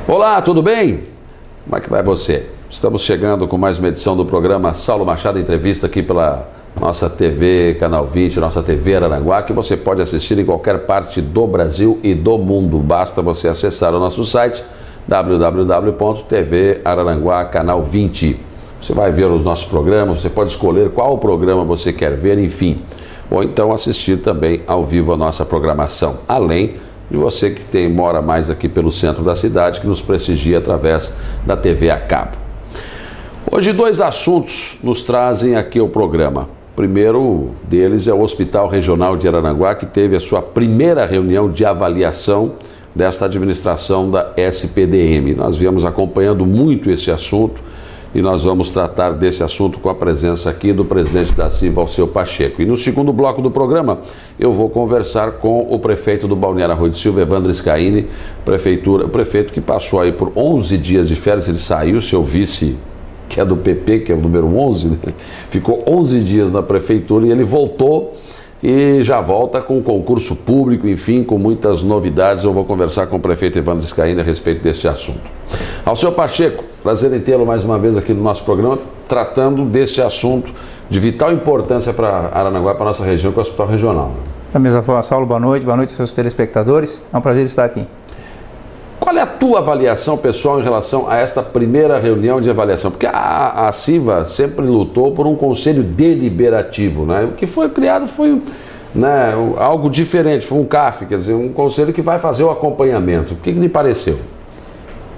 Olá, tudo bem? Como é que vai você? Estamos chegando com mais uma edição do programa Saulo Machado Entrevista aqui pela nossa TV, Canal 20, nossa TV Araranguá, que você pode assistir em qualquer parte do Brasil e do mundo. Basta você acessar o nosso site www.tv Araranguá Canal 20. Você vai ver os nossos programas, você pode escolher qual programa você quer ver, enfim. Ou então assistir também ao vivo a nossa programação. Além de você que mora mais aqui pelo centro da cidade, que nos prestigia através da TV a cabo. Hoje 2 assuntos nos trazem aqui ao programa. O primeiro deles é o Hospital Regional de Araranguá, que teve a sua primeira reunião de avaliação desta administração da SPDM. Nós viemos acompanhando muito esse assunto e nós vamos tratar desse assunto com a presença aqui do presidente da CIVA, Alceu Pacheco. E no segundo bloco do programa, eu vou conversar com o prefeito do Balneário Arroio do Silva, Evandro Scaini, o prefeito que passou aí por 11 dias de férias. Ele saiu, seu vice, que é do PP, que é o número 11, né? Ficou 11 dias na prefeitura e ele voltou e já volta com concurso público, enfim, com muitas novidades. Eu vou conversar com o prefeito Evandro Scaini a respeito deste assunto. Alceu Pacheco, prazer em tê-lo mais uma vez aqui no nosso programa, tratando deste assunto de vital importância para Araranguá, para a nossa região, que é o Hospital Regional. Da mesma forma, Saulo, boa noite seus telespectadores, é um prazer estar aqui. Qual é a tua avaliação pessoal em relação a esta primeira reunião de avaliação? Porque a CIVA sempre lutou por um conselho deliberativo, né? O que foi criado foi, né, algo diferente, foi um CAF, quer dizer, um conselho que vai fazer o acompanhamento. O que lhe pareceu?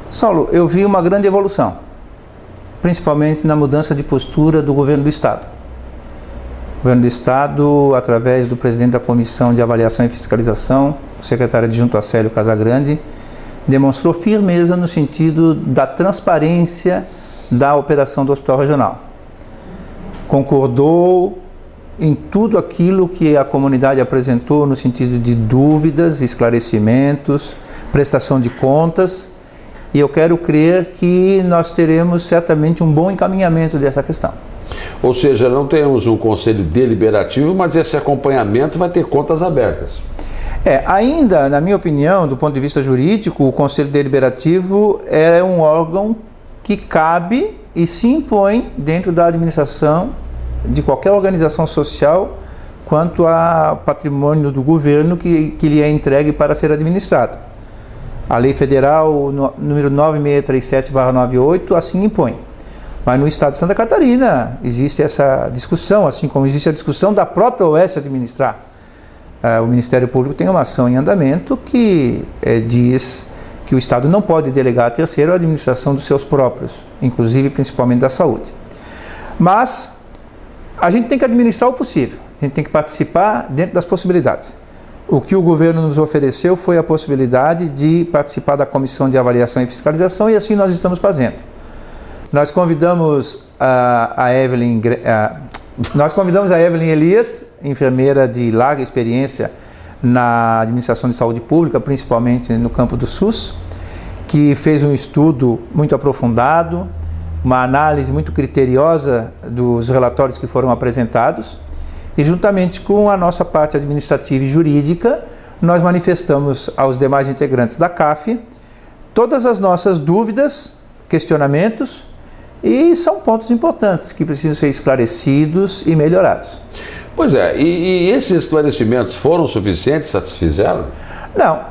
Saulo, eu vi uma grande evolução, principalmente na mudança de postura do governo do Estado. O governo do Estado, através do presidente da Comissão de Avaliação e Fiscalização, o secretário adjunto Acélio Casagrande, demonstrou firmeza no sentido da transparência da operação do Hospital Regional. Concordou em tudo aquilo que a comunidade apresentou no sentido de dúvidas, esclarecimentos, prestação de contas, e eu quero crer que nós teremos certamente um bom encaminhamento dessa questão. Ou seja, não temos um conselho deliberativo, mas esse acompanhamento vai ter contas abertas. Ainda, na minha opinião, do ponto de vista jurídico, o Conselho Deliberativo é um órgão que cabe e se impõe dentro da administração de qualquer organização social quanto a patrimônio do governo que lhe é entregue para ser administrado. A Lei Federal número 9637/98 assim impõe. Mas no Estado de Santa Catarina existe essa discussão, assim como existe a discussão da própria OS administrar. O Ministério Público tem uma ação em andamento que diz que o Estado não pode delegar a terceiro a administração dos seus próprios, inclusive principalmente da saúde. Mas a gente tem que administrar o possível, a gente tem que participar dentro das possibilidades. O que o governo nos ofereceu foi a possibilidade de participar da Comissão de Avaliação e Fiscalização, e assim nós estamos fazendo. Nós convidamos a Evelyn Elias, enfermeira de larga experiência na administração de saúde pública, principalmente no campo do SUS, que fez um estudo muito aprofundado, uma análise muito criteriosa dos relatórios que foram apresentados, e juntamente com a nossa parte administrativa e jurídica, nós manifestamos aos demais integrantes da CAF todas as nossas dúvidas, questionamentos, e são pontos importantes que precisam ser esclarecidos e melhorados. Pois é, e esses esclarecimentos foram suficientes, satisfizeram? Não,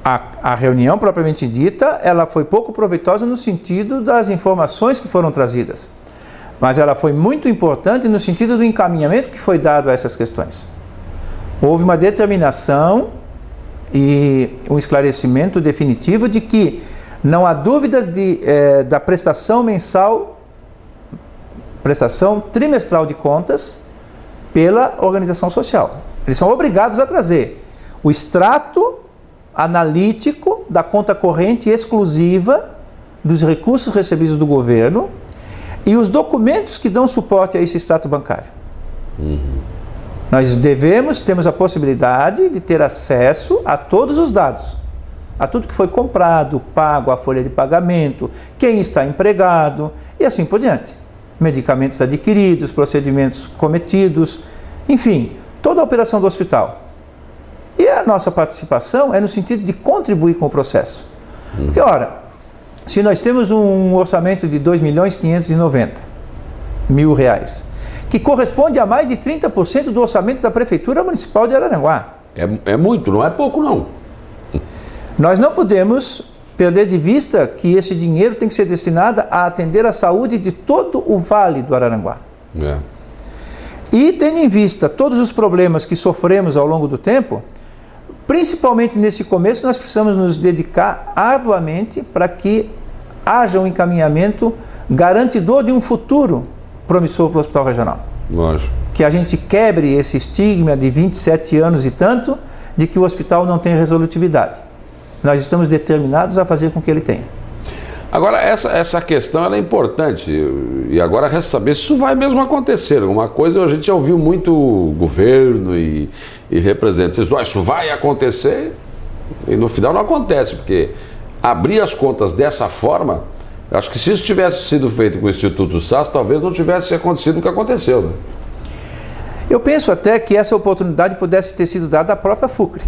a reunião propriamente dita, ela foi pouco proveitosa no sentido das informações que foram trazidas, mas ela foi muito importante no sentido do encaminhamento que foi dado a essas questões. Houve uma determinação e um esclarecimento definitivo de que não há dúvidas da prestação trimestral de contas pela organização social. Eles são obrigados a trazer o extrato analítico da conta corrente exclusiva dos recursos recebidos do governo e os documentos que dão suporte a esse extrato bancário. Nós temos a possibilidade de ter acesso a todos os dados, a tudo que foi comprado, pago, a folha de pagamento, quem está empregado e assim por diante. Medicamentos adquiridos, procedimentos cometidos, enfim, toda a operação do hospital. E a nossa participação é no sentido de contribuir com o processo. Porque, ora, se nós temos um orçamento de R$2.590.000, que corresponde a mais de 30% do orçamento da Prefeitura Municipal de Araranguá. É muito, não é pouco não. Nós não podemos perder de vista que esse dinheiro tem que ser destinado a atender a saúde de todo o Vale do Araranguá. E tendo em vista todos os problemas que sofremos ao longo do tempo, principalmente nesse começo, nós precisamos nos dedicar arduamente para que haja um encaminhamento garantidor de um futuro promissor para o Hospital Regional. Lógico. Que a gente quebre esse estigma de 27 anos e tanto de que o hospital não tem resolutividade. Nós estamos determinados a fazer com que ele tenha. Agora, essa questão ela é importante, e agora resta saber se isso vai mesmo acontecer. Uma coisa a gente já ouviu muito governo e representantes, isso vai acontecer, e no final não acontece, porque abrir as contas dessa forma, acho que se isso tivesse sido feito com o Instituto SAS, talvez não tivesse acontecido o que aconteceu. Né? Eu penso até que essa oportunidade pudesse ter sido dada à própria FUCRE.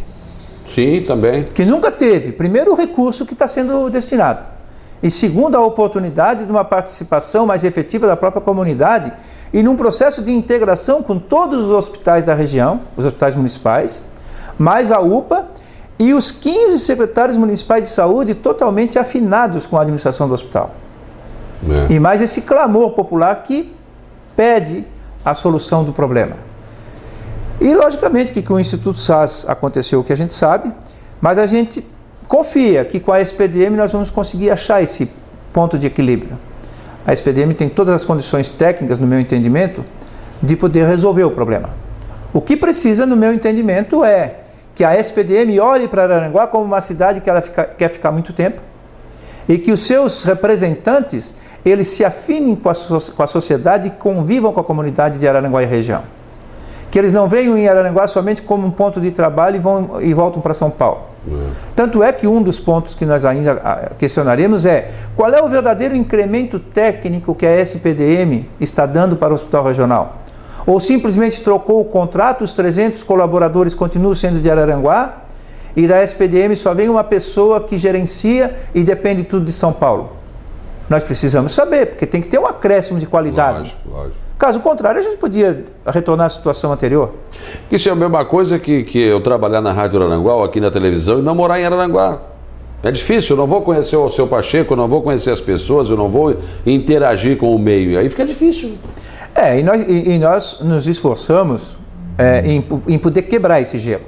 Sim, também. Que nunca teve, primeiro, o recurso que está sendo destinado, e segundo, a oportunidade de uma participação mais efetiva da própria comunidade e num processo de integração com todos os hospitais da região, os hospitais municipais, mais a UPA e os 15 secretários municipais de saúde totalmente afinados com a administração do hospital. E mais esse clamor popular que pede a solução do problema. E, logicamente, que com o Instituto SAS aconteceu o que a gente sabe, mas a gente confia que com a SPDM nós vamos conseguir achar esse ponto de equilíbrio. A SPDM tem todas as condições técnicas, no meu entendimento, de poder resolver o problema. O que precisa, no meu entendimento, é que a SPDM olhe para Araranguá como uma cidade que ela quer ficar muito tempo e que os seus representantes eles se afinem com a sociedade e convivam com a comunidade de Araranguá e região. Que eles não venham em Araranguá somente como um ponto de trabalho e voltam para São Paulo. Tanto é que um dos pontos que nós ainda questionaremos é qual é o verdadeiro incremento técnico que a SPDM está dando para o Hospital Regional? Ou simplesmente trocou o contrato, os 300 colaboradores continuam sendo de Araranguá e da SPDM só vem uma pessoa que gerencia e depende tudo de São Paulo? Nós precisamos saber, porque tem que ter um acréscimo de qualidade. Lógico. Caso contrário, a gente podia retornar à situação anterior. Isso é a mesma coisa que eu trabalhar na Rádio Araranguá ou aqui na televisão e não morar em Araranguá. É difícil, eu não vou conhecer o seu Pacheco, eu não vou conhecer as pessoas, eu não vou interagir com o meio. E aí fica difícil. E nós nos esforçamos em poder quebrar esse gelo.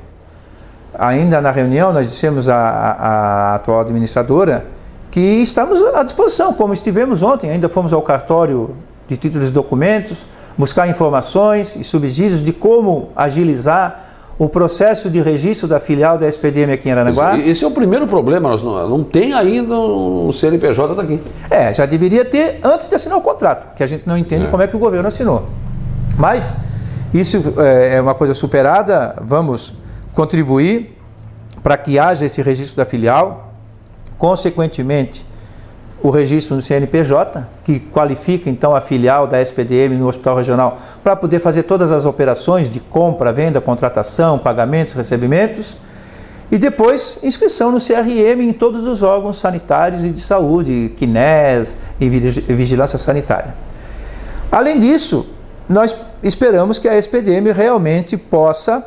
Ainda na reunião, nós dissemos à atual administradora que estamos à disposição, como estivemos ontem, ainda fomos ao cartório de títulos e documentos, buscar informações e subsídios de como agilizar o processo de registro da filial da SPDM aqui em Araranguá. Esse é o primeiro problema, nós não tem ainda um CNPJ daqui. Já deveria ter antes de assinar o contrato, que a gente não entende como é que o governo assinou. Mas isso é uma coisa superada, vamos contribuir para que haja esse registro da filial, consequentemente o registro no CNPJ, que qualifica então a filial da SPDM no Hospital Regional para poder fazer todas as operações de compra, venda, contratação, pagamentos, recebimentos, e depois inscrição no CRM em todos os órgãos sanitários e de saúde, CNES e vigilância sanitária. Além disso, nós esperamos que a SPDM realmente possa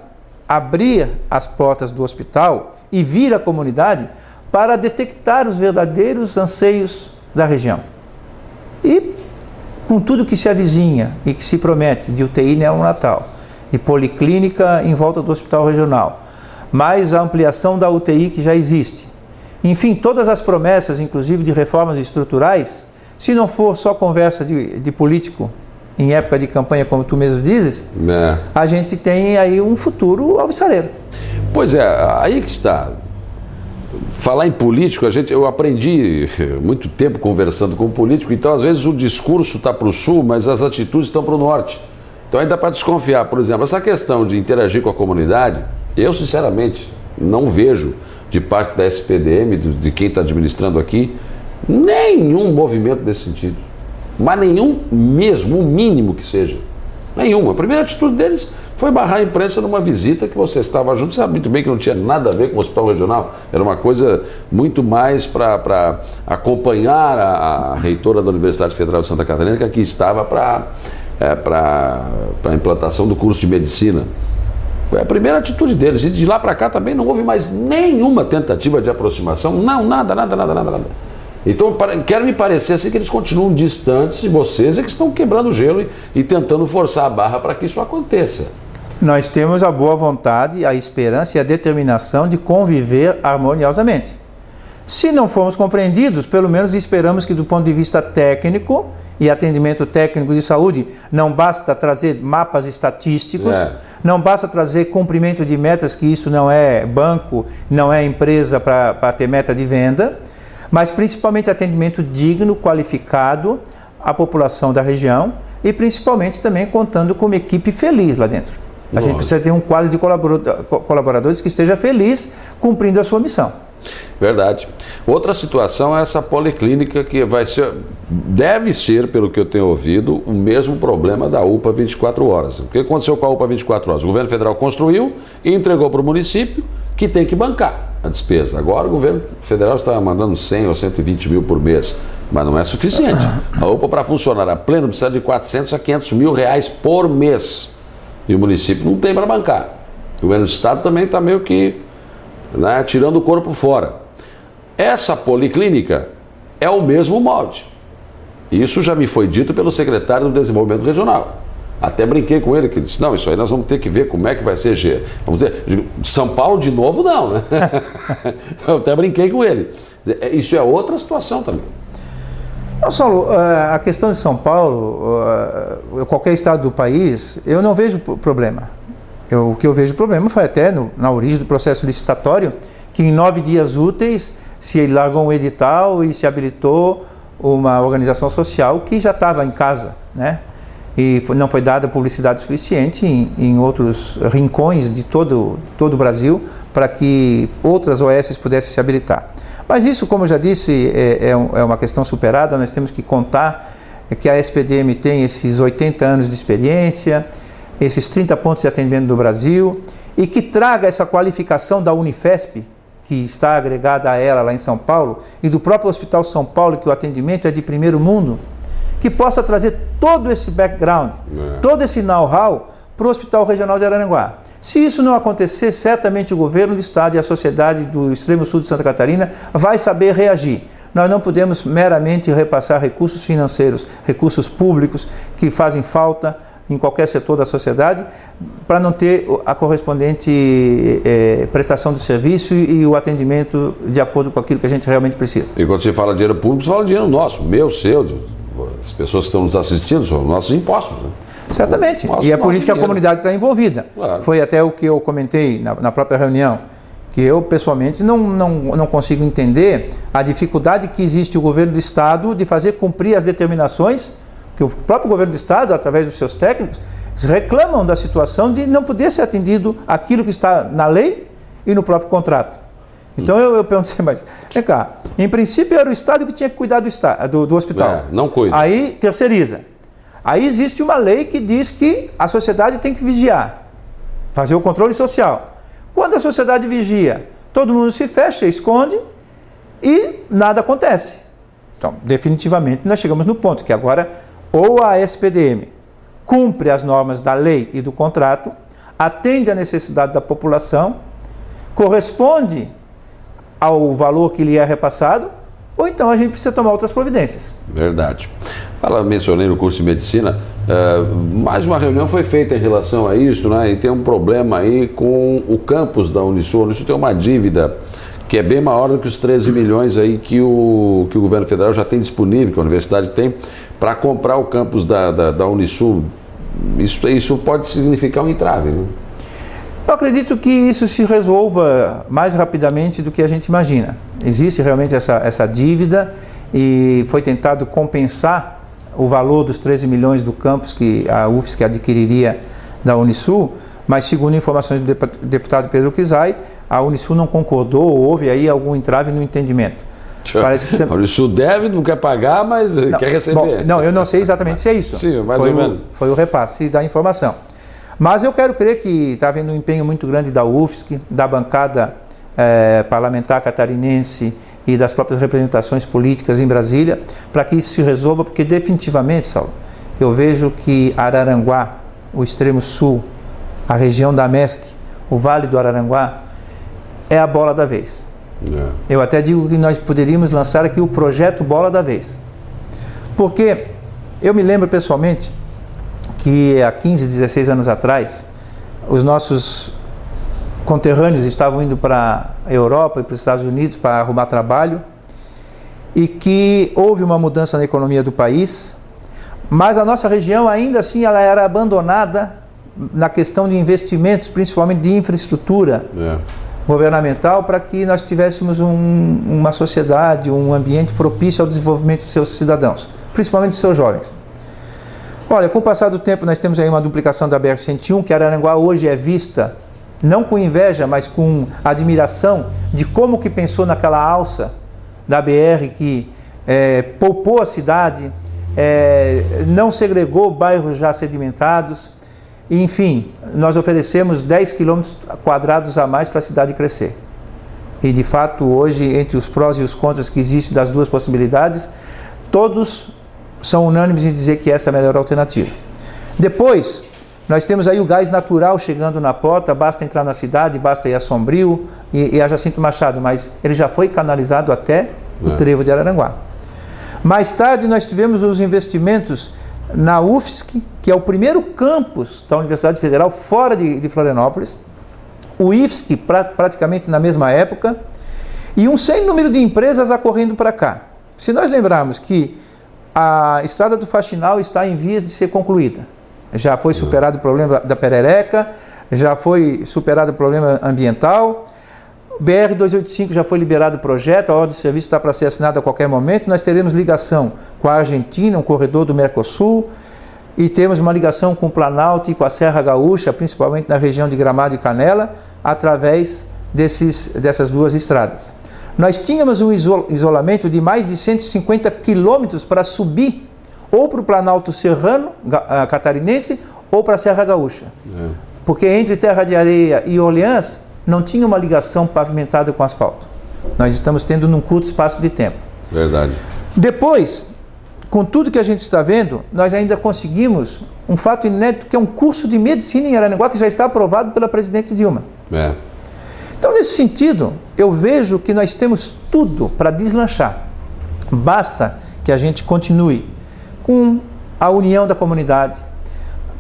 abrir as portas do hospital e vir à comunidade para detectar os verdadeiros anseios da região. E com tudo que se avizinha e que se promete de UTI neonatal, de policlínica em volta do Hospital Regional, mais a ampliação da UTI que já existe. Enfim, todas as promessas, inclusive de reformas estruturais, se não for só conversa de político em época de campanha, como tu mesmo dizes, a gente tem aí um futuro alvissareiro. Pois é, aí que está. Falar em político, eu aprendi muito tempo conversando com o político, então às vezes o discurso está para o sul, mas as atitudes estão para o norte. Então ainda para desconfiar, por exemplo, essa questão de interagir com a comunidade, eu sinceramente não vejo de parte da SPDM, de quem está administrando aqui, nenhum movimento nesse sentido. Mas nenhum mesmo, o mínimo que seja. Nenhuma. A primeira atitude deles foi barrar a imprensa numa visita que você estava junto, sabe muito bem que não tinha nada a ver com o hospital regional, era uma coisa muito mais para acompanhar a reitora da Universidade Federal de Santa Catarina, que aqui estava para a implantação do curso de medicina. Foi a primeira atitude deles, e de lá para cá também não houve mais nenhuma tentativa de aproximação, não, nada. Então, quero me parecer assim que eles continuam distantes de vocês e que estão quebrando o gelo e tentando forçar a barra para que isso aconteça. Nós temos a boa vontade, a esperança e a determinação de conviver harmoniosamente. Se não formos compreendidos, pelo menos esperamos que do ponto de vista técnico e atendimento técnico de saúde, não basta trazer mapas estatísticos, não basta trazer cumprimento de metas, que isso não é banco, não é empresa para ter meta de venda, mas principalmente atendimento digno, qualificado à população da região e principalmente também contando com uma equipe feliz lá dentro. A gente precisa ter um quadro de colaboradores que esteja feliz cumprindo a sua missão. Verdade. Outra situação é essa policlínica que deve ser, pelo que eu tenho ouvido, o mesmo problema da UPA 24 horas. O que aconteceu com a UPA 24 horas? O governo federal construiu e entregou para o município, que tem que bancar a despesa. Agora o governo federal está mandando 100 ou 120 mil por mês, mas não é suficiente. A UPA, para funcionar a pleno, precisa de 400 a 500 mil reais por mês. E o município não tem para bancar. O governo do estado também está meio que tirando o corpo fora. Essa policlínica é o mesmo molde. Isso já me foi dito pelo secretário do Desenvolvimento Regional. Até brinquei com ele, que disse, não, isso aí nós vamos ter que ver como é que vai ser. São Paulo de novo não, né? Eu até brinquei com ele. Isso é outra situação também. Não, Saulo, a questão de São Paulo, qualquer estado do país, eu não vejo problema. O que eu vejo problema foi até na origem do processo licitatório, que em 9 dias úteis se largou um edital e se habilitou uma organização social que já estava em casa, né? E não foi dada publicidade suficiente em outros rincões de todo o Brasil para que outras OS pudessem se habilitar. Mas isso, como eu já disse, é uma questão superada. Nós temos que contar que a SPDM tem esses 80 anos de experiência, esses 30 pontos de atendimento do Brasil, e que traga essa qualificação da Unifesp, que está agregada a ela lá em São Paulo, e do próprio Hospital São Paulo, que o atendimento é de primeiro mundo, que possa trazer todo esse background, todo esse know-how para o Hospital Regional de Araranguá. Se isso não acontecer, certamente o governo do estado e a sociedade do extremo sul de Santa Catarina vai saber reagir. Nós não podemos meramente repassar recursos financeiros, recursos públicos que fazem falta em qualquer setor da sociedade, para não ter a correspondente prestação do serviço e o atendimento de acordo com aquilo que a gente realmente precisa. E quando você fala dinheiro público, você fala dinheiro nosso, meu, seu, as pessoas que estão nos assistindo, são nossos impostos. Né? Certamente, e é por isso que a comunidade está envolvida. Claro. Foi até o que eu comentei na própria reunião, que eu pessoalmente não consigo entender a dificuldade que existe o governo do estado de fazer cumprir as determinações que o próprio governo do estado, através dos seus técnicos, reclamam da situação de não poder ser atendido aquilo que está na lei e no próprio contrato. Então eu perguntei, mas vem cá, em princípio era o estado que tinha que cuidar do hospital. Não cuida. Aí terceiriza. Aí existe uma lei que diz que a sociedade tem que vigiar, fazer o controle social. Quando a sociedade vigia, todo mundo se fecha, esconde e nada acontece. Então, definitivamente, nós chegamos no ponto que agora ou a SPDM cumpre as normas da lei e do contrato, atende à necessidade da população, corresponde ao valor que lhe é repassado, ou então a gente precisa tomar outras providências. Verdade. Mencionei no curso de medicina, mais uma reunião foi feita em relação a isso, né? E tem um problema aí com o campus da Unisul. A Unisul tem uma dívida que é bem maior do que os 13 milhões aí que o governo federal já tem disponível, que a universidade tem, para comprar o campus da Unisul. Isso pode significar um entrave, né? Eu acredito que isso se resolva mais rapidamente do que a gente imagina. Existe realmente essa dívida e foi tentado compensar o valor dos 13 milhões do campus que a UFSC adquiriria da Unisul, mas segundo informações do deputado Pedro Kizai, a Unisul não concordou, houve aí algum entrave no entendimento. Parece que a Unisul deve, não quer pagar, mas quer receber. Bom, não, eu não sei exatamente se é isso. Sim, mais ou menos. Foi o repasse da informação. Mas eu quero crer que está havendo um empenho muito grande da UFSC, da bancada parlamentar catarinense e das próprias representações políticas em Brasília, para que isso se resolva, porque definitivamente, Saulo, eu vejo que Araranguá, o extremo sul, a região da MESC, o Vale do Araranguá, é a bola da vez. Eu até digo que nós poderíamos lançar aqui o projeto Bola da Vez. Porque eu me lembro pessoalmente que há 15, 16 anos atrás, os nossos conterrâneos estavam indo para a Europa e para os Estados Unidos para arrumar trabalho, e que houve uma mudança na economia do país, mas a nossa região ainda assim ela era abandonada na questão de investimentos, principalmente de infraestrutura governamental, para que nós tivéssemos uma sociedade, um ambiente propício ao desenvolvimento dos seus cidadãos, principalmente dos seus jovens. Olha, com o passar do tempo nós temos aí uma duplicação da BR-101, que Araranguá hoje é vista não com inveja, mas com admiração de como que pensou naquela alça da BR que poupou a cidade, não segregou bairros já sedimentados. Enfim, nós oferecemos 10 quilômetros quadrados a mais para a cidade crescer. E de fato hoje, entre os prós e os contras que existem das duas possibilidades, todos são unânimes em dizer que essa é a melhor alternativa. Depois, nós temos aí o gás natural chegando na porta, basta entrar na cidade, basta ir a Sombrio e a Jacinto Machado, mas ele já foi canalizado até o trevo de Araranguá. Mais tarde nós tivemos os investimentos na UFSC, que é o primeiro campus da Universidade Federal fora de Florianópolis, o IFSC praticamente na mesma época, e um sem número de empresas acorrendo para cá. Se nós lembrarmos que a Estrada do Faxinal está em vias de ser concluída, já foi superado o problema da perereca, já foi superado o problema ambiental, BR-285 já foi liberado o projeto, a ordem de serviço está para ser assinada a qualquer momento, nós teremos ligação com a Argentina, um corredor do Mercosul, e temos uma ligação com o Planalto e com a Serra Gaúcha, principalmente na região de Gramado e Canela, através dessas duas estradas. Nós tínhamos um isolamento de mais de 150 quilômetros para subir ou para o Planalto Serrano, catarinense, ou para a Serra Gaúcha. Porque entre Terra de Areia e Orleans não tinha uma ligação pavimentada com asfalto. Nós estamos tendo num curto espaço de tempo. Verdade. Depois, com tudo que a gente está vendo, nós ainda conseguimos um fato inédito, que é um curso de medicina em Araranguá, que já está aprovado pela presidente Dilma. Então, nesse sentido, eu vejo que nós temos tudo para deslanchar. Basta que a gente continue com a união da comunidade,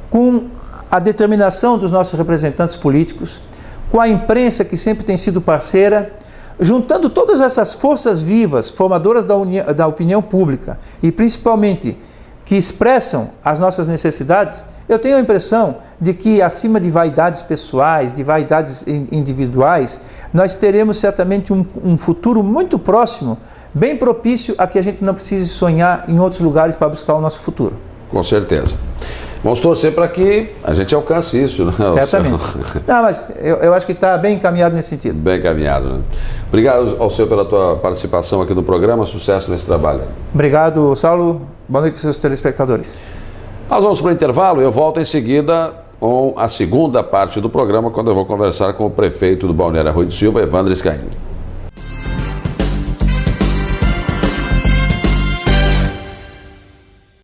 com a determinação dos nossos representantes políticos, com a imprensa que sempre tem sido parceira, juntando todas essas forças vivas, formadoras da opinião pública e principalmente que expressam as nossas necessidades. Eu tenho a impressão de que, acima de vaidades pessoais, de vaidades individuais, nós teremos certamente um futuro muito próximo, bem propício a que a gente não precise sonhar em outros lugares para buscar o nosso futuro. Com certeza. Vamos torcer para que a gente alcance isso, né? Certamente. Não, mas eu acho que está bem encaminhado nesse sentido. Bem encaminhado, né? Obrigado ao senhor pela tua participação aqui no programa. Sucesso nesse trabalho. Obrigado, Saulo. Boa noite aos seus telespectadores. Nós vamos para o intervalo e eu volto em seguida com a segunda parte do programa, quando eu vou conversar com o prefeito do Balneário Arroio do Silva, Evandro Scaini.